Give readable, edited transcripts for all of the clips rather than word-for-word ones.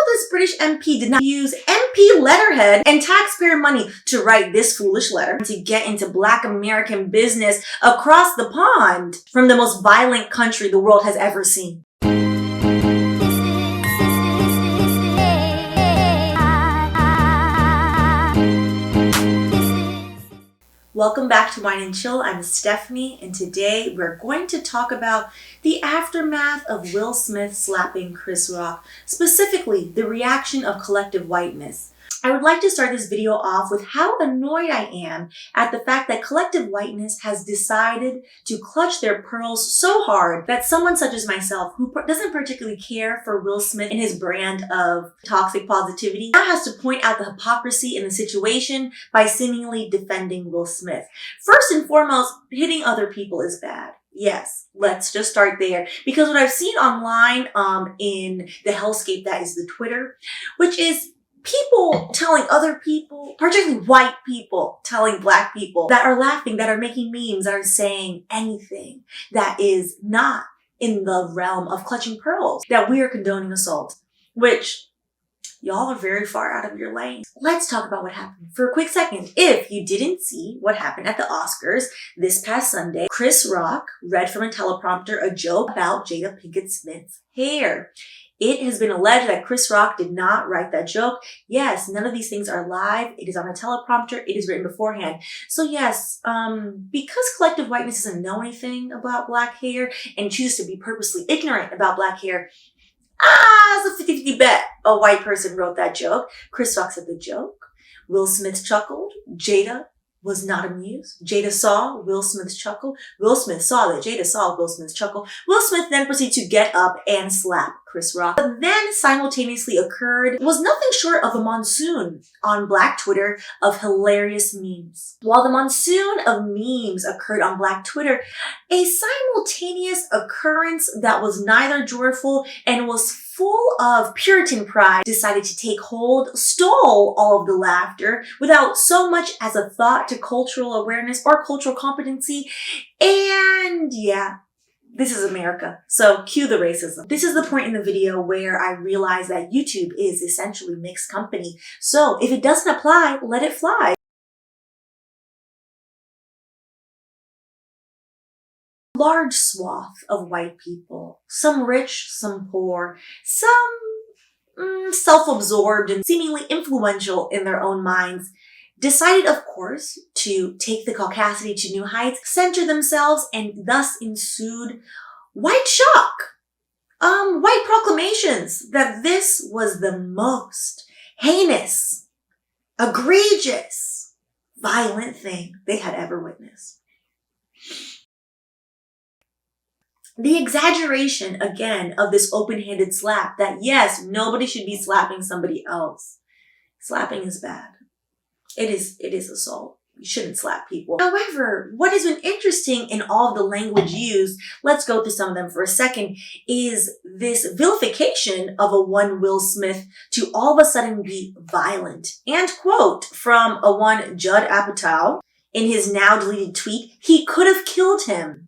this British MP did not use MP letterhead and taxpayer money to write this foolish letter to get into Black American business across the pond from the most violent country the world has ever seen. Welcome back to Wine and Chill. I'm Stephanie, and today we're going to talk about the aftermath of Will Smith slapping Chris Rock, specifically the reaction of collective whiteness. I would like to start this video off with how annoyed I am at the fact that collective whiteness has decided to clutch their pearls so hard that someone such as myself, who doesn't particularly care for Will Smith and his brand of toxic positivity, now has to point out the hypocrisy in the situation by seemingly defending Will Smith. First and foremost, hitting other people is bad. Yes, let's just start there. Because what I've seen online in the hellscape that is the Twitter, which is people telling other people, particularly white people, telling Black people that are laughing, that are making memes, that are saying anything that is not in the realm of clutching pearls, that we are condoning assault, which y'all are very far out of your lane. Let's talk about what happened for a quick second. If you didn't see what happened at the Oscars this past Sunday, Chris Rock read from a teleprompter a joke about Jada Pinkett Smith's hair. It has been alleged that Chris Rock did not write that joke. Yes, none of these things are live. It is on a teleprompter. It is written beforehand. So yes, because collective whiteness doesn't know anything about Black hair and chooses to be purposely ignorant about Black hair, it's a 50-50 bet a white person wrote that joke. Chris Rock said the joke. Will Smith chuckled. Jada was not amused. Jada saw Will Smith's chuckle. Will Smith saw that Jada saw Will Smith's chuckle. Will Smith then proceeded to get up and slap Chris Rock. But then simultaneously occurred was nothing short of a monsoon on Black Twitter of hilarious memes. While the monsoon of memes occurred on Black Twitter, a simultaneous occurrence that was neither joyful and was full of Puritan pride decided to take hold, stole all of the laughter without so much as a thought to cultural awareness or cultural competency. And yeah, this is America. So cue the racism. This is the point in the video where I realize that YouTube is essentially mixed company. So if it doesn't apply, let it fly. Large swath of white people, some rich, some poor, some self-absorbed and seemingly influential in their own minds, decided, of course, to take the caucasity to new heights, center themselves, and thus ensued white shock, white proclamations that this was the most heinous, egregious, violent thing they had ever witnessed. The exaggeration, again, of this open-handed slap that, yes, nobody should be slapping somebody else. Slapping is bad. It is assault. You shouldn't slap people. However, what has been interesting in all of the language used, let's go through some of them for a second, is this vilification of a one Will Smith to all of a sudden be violent. And quote from a one Judd Apatow in his now deleted tweet, he could have killed him.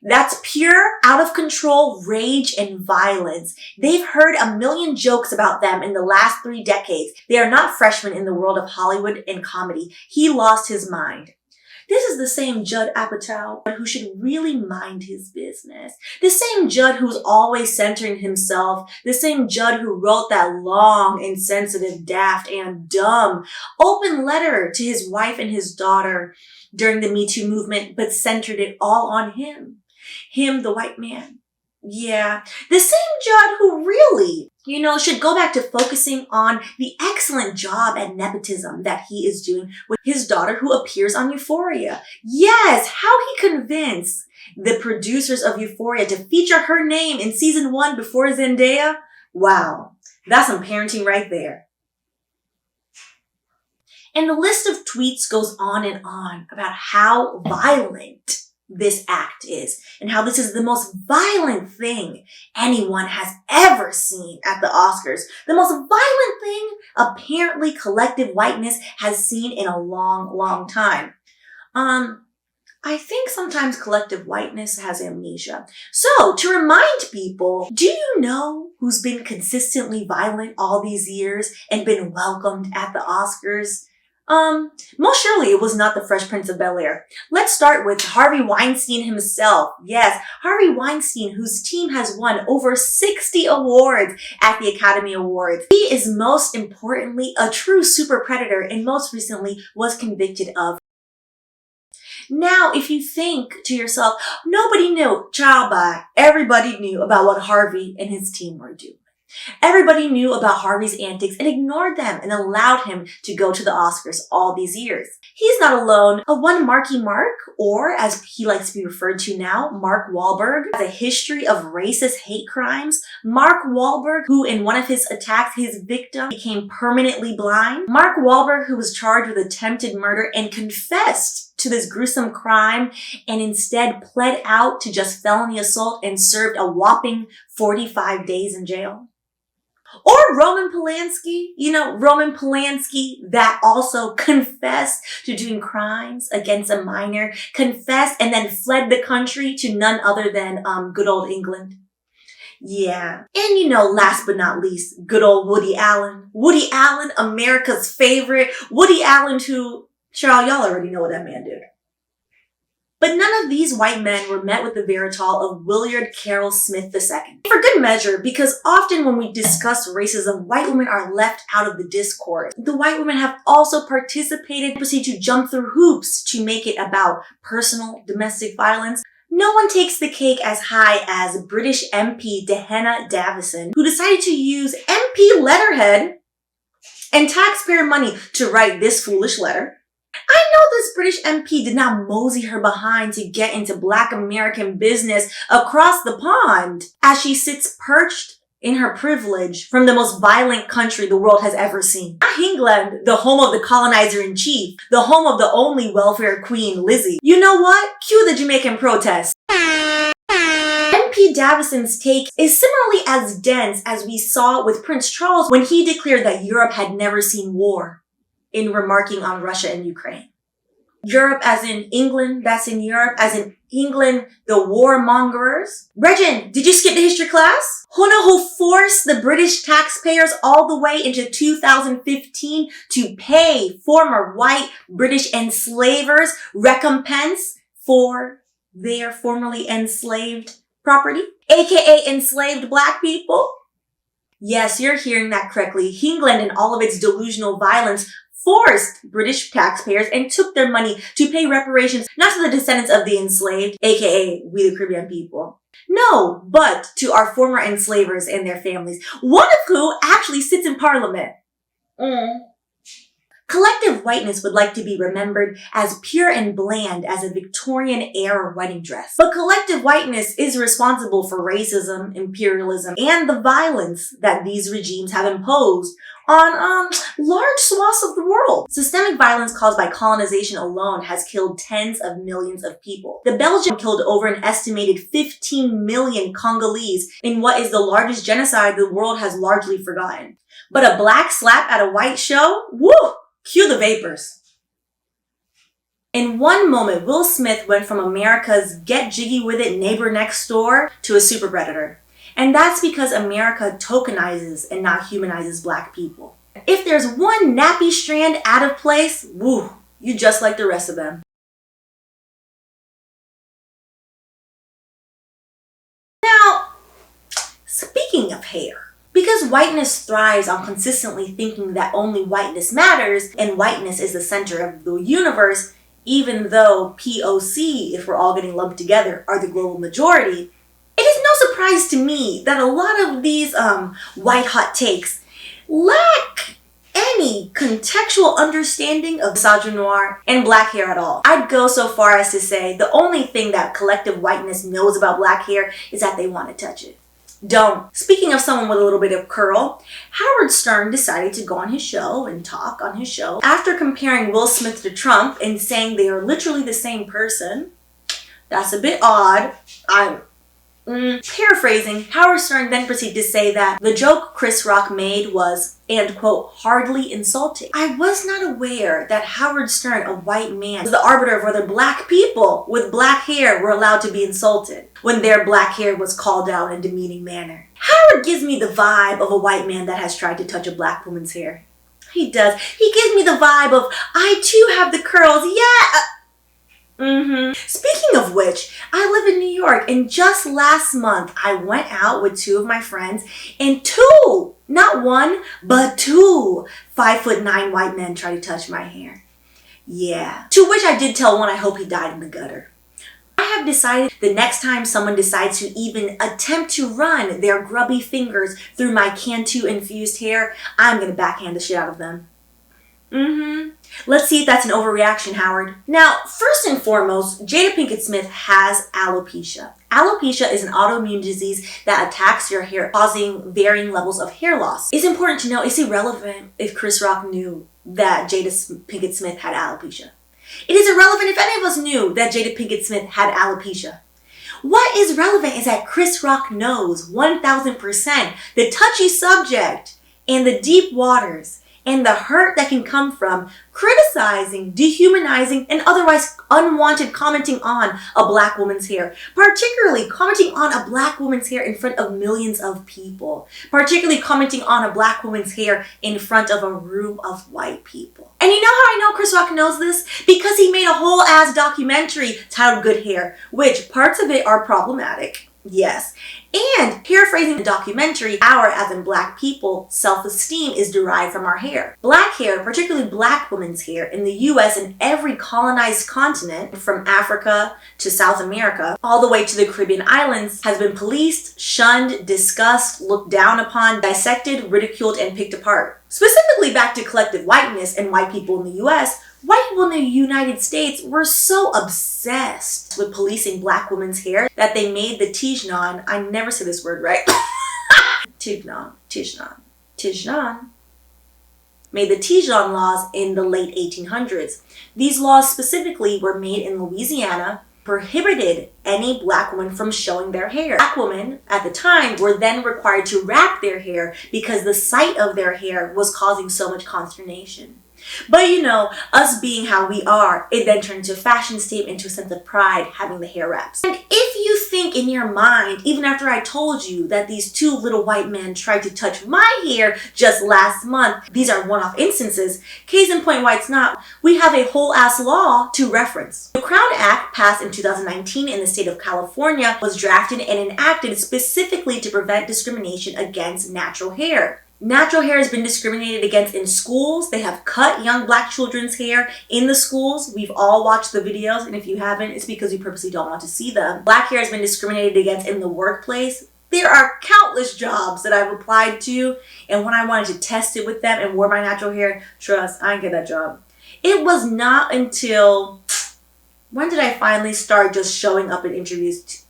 That's pure, out of control rage and violence. They've heard a million jokes about them in the last 3 decades. They are not freshmen in the world of Hollywood and comedy. He lost his mind. This is the same Judd Apatow who should really mind his business. The same Judd who's always centering himself. The same Judd who wrote that long, insensitive, daft, and dumb open letter to his wife and his daughter during the Me Too movement, but centered it all on him. Him, the white man. Yeah. The same Judd who really, should go back to focusing on the excellent job at nepotism that he is doing with his daughter who appears on Euphoria. Yes, how he convinced the producers of Euphoria to feature her name in season 1 before Zendaya. Wow. That's some parenting right there. And the list of tweets goes on and on about how violent this act is and how this is the most violent thing anyone has ever seen at the Oscars. The most violent thing apparently collective whiteness has seen in a long, long time. I think sometimes collective whiteness has amnesia. So, to remind people, do you know who's been consistently violent all these years and been welcomed at the Oscars? Most surely it was not the Fresh Prince of Bel-Air. Let's start with Harvey Weinstein himself. Yes, Harvey Weinstein, whose team has won over 60 awards at the Academy Awards. He is most importantly a true super predator and most recently was convicted of. Now, if you think to yourself, nobody knew, child bye, everybody knew about what Harvey and his team were doing. Everybody knew about Harvey's antics and ignored them and allowed him to go to the Oscars all these years. He's not alone. A one Marky Mark, or as he likes to be referred to now, Mark Wahlberg, has a history of racist hate crimes. Mark Wahlberg, who in one of his attacks, his victim became permanently blind. Mark Wahlberg, who was charged with attempted murder and confessed to this gruesome crime and instead pled out to just felony assault and served a whopping 45 days in jail. Or Roman Polanski, Roman Polanski that also confessed to doing crimes against a minor, confessed and then fled the country to none other than good old England. Yeah. And last but not least, good old Woody Allen. Woody Allen, America's favorite. Woody Allen who, child, y'all already know what that man did. But none of these white men were met with the vitriol of Willard Carroll Smith II. For good measure, because often when we discuss racism, white women are left out of the discourse. The white women have also participated, proceed to jump through hoops to make it about personal domestic violence. No one takes the cake as high as British MP Dehenna Davison, who decided to use MP letterhead and taxpayer money to write this foolish letter. I know this British MP did not mosey her behind to get into Black American business across the pond as she sits perched in her privilege from the most violent country the world has ever seen. Not England, the home of the colonizer-in-chief, the home of the only welfare queen, Lizzie. You know what? Cue the Jamaican protest. MP Davison's take is similarly as dense as we saw with Prince Charles when he declared that Europe had never seen war, in remarking on Russia and Ukraine. Europe as in England, that's in Europe, as in England, the warmongers. Regin, did you skip the history class? Who forced the British taxpayers all the way into 2015 to pay former white British enslavers recompense for their formerly enslaved property, aka enslaved Black people? Yes, you're hearing that correctly. England and all of its delusional violence forced British taxpayers and took their money to pay reparations, not to the descendants of the enslaved, aka we the Caribbean people. No, but to our former enslavers and their families, one of who actually sits in Parliament. Collective whiteness would like to be remembered as pure and bland as a Victorian-era wedding dress. But collective whiteness is responsible for racism, imperialism, and the violence that these regimes have imposed on large swaths of the world. Systemic violence caused by colonization alone has killed tens of millions of people. The Belgians killed over an estimated 15 million Congolese in what is the largest genocide the world has largely forgotten. But a black slap at a white show? Woo! Cue the vapors. In one moment, Will Smith went from America's get jiggy with it neighbor next door to a super predator. And that's because America tokenizes and not humanizes Black people. If there's one nappy strand out of place, woo, you just like the rest of them. Now, speaking of hair, because whiteness thrives on consistently thinking that only whiteness matters and whiteness is the center of the universe, even though POC, if we're all getting lumped together, are the global majority, it is no surprise to me that a lot of these white hot takes lack any contextual understanding of misogynoir and Black hair at all. I'd go so far as to say the only thing that collective whiteness knows about Black hair is that they want to touch it. Don't. Speaking of someone with a little bit of curl, Howard Stern decided to go on his show and talk on his show after comparing Will Smith to Trump and saying they are literally the same person. That's a bit odd. Paraphrasing, Howard Stern then proceeded to say that the joke Chris Rock made was, and quote, hardly insulting. I was not aware that Howard Stern, a white man, was the arbiter of whether black people with black hair were allowed to be insulted when their black hair was called out in a demeaning manner. Howard gives me the vibe of a white man that has tried to touch a black woman's hair. He does. He gives me the vibe of, I too have the curls, yeah. Speaking of which, I live in New York, and just last month I went out with two of my friends, and two, not one, but two 5'9" white men tried to touch my hair. Yeah. To which I did tell one I hope he died in the gutter. I have decided the next time someone decides to even attempt to run their grubby fingers through my Cantu infused hair, I'm gonna backhand the shit out of them. Let's see if that's an overreaction, Howard. Now, first and foremost, Jada Pinkett Smith has alopecia. Alopecia is an autoimmune disease that attacks your hair, causing varying levels of hair loss. It's important to know it's irrelevant if Chris Rock knew that Jada Pinkett Smith had alopecia. It is irrelevant if any of us knew that Jada Pinkett Smith had alopecia. What is relevant is that Chris Rock knows 1000% the touchy subject and the deep waters and the hurt that can come from criticizing, dehumanizing, and otherwise unwanted commenting on a black woman's hair. Particularly commenting on a black woman's hair in front of millions of people. Particularly commenting on a black woman's hair in front of a room of white people. And you know how I know Chris Rock knows this? Because he made a whole ass documentary titled Good Hair, which parts of it are problematic. Yes. And paraphrasing the documentary, our, as in black people, self-esteem is derived from our hair. Black hair, particularly black women's hair, in the US and every colonized continent, from Africa to South America, all the way to the Caribbean islands, has been policed, shunned, discussed, looked down upon, dissected, ridiculed, and picked apart. Specifically back to collective whiteness and white people in the US, white people in the United States were so obsessed with policing black women's hair that they made the Tijnon, I never say this word right, Tijnon, made the Tijnon laws in the late 1800s. These laws specifically were made in Louisiana, prohibited any black woman from showing their hair. Black women at the time were then required to wrap their hair because the sight of their hair was causing so much consternation. But you know, us being how we are, it then turned into a fashion statement, into a sense of pride, having the hair wraps. And if you think in your mind, even after I told you that these two little white men tried to touch my hair just last month, these are one-off instances, case in point why it's not, we have a whole ass law to reference. The Crown Act, passed in 2019 in the state of California, was drafted and enacted specifically to prevent discrimination against natural hair. Natural hair has been discriminated against in schools. They have cut young black children's hair in the schools. We've all watched the videos, and if you haven't, it's because you purposely don't want to see them. Black hair has been discriminated against in the workplace. There are countless jobs that I've applied to, and when I wanted to test it with them and wore my natural hair, trust, I didn't get that job. It was not until, when did I finally start just showing up in interviews?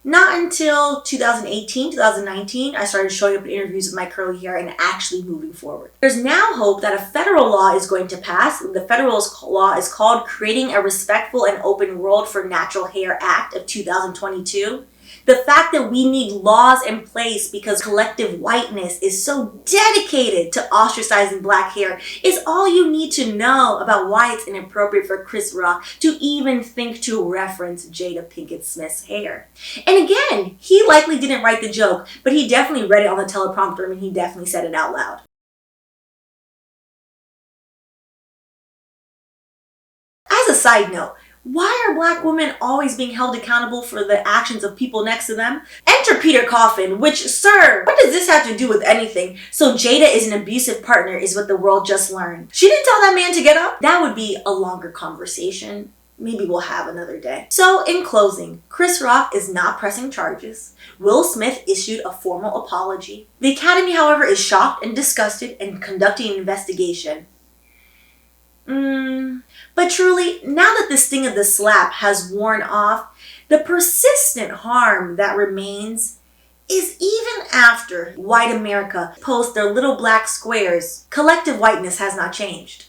Not until 2018, 2019, I started showing up in interviews with my curly hair and actually moving forward. There's now hope that a federal law is going to pass. The federal law is called Creating a Respectful and Open World for Natural Hair Act of 2022. The fact that we need laws in place because collective whiteness is so dedicated to ostracizing black hair is all you need to know about why it's inappropriate for Chris Rock to even think to reference Jada Pinkett Smith's hair. And again, he likely didn't write the joke, but he definitely read it on the teleprompter and he definitely said it out loud. As a side note, why are black women always being held accountable for the actions of people next to them? Enter Peter Coffin, which, sir, what does this have to do with anything? So Jada is an abusive partner is what the world just learned. She didn't tell that man to get up? That would be a longer conversation. Maybe we'll have another day. So in closing, Chris Rock is not pressing charges. Will Smith issued a formal apology. The Academy, however, is shocked and disgusted and conducting an investigation. But truly, now that the sting of the slap has worn off, the persistent harm that remains is even after white America posts their little black squares, collective whiteness has not changed.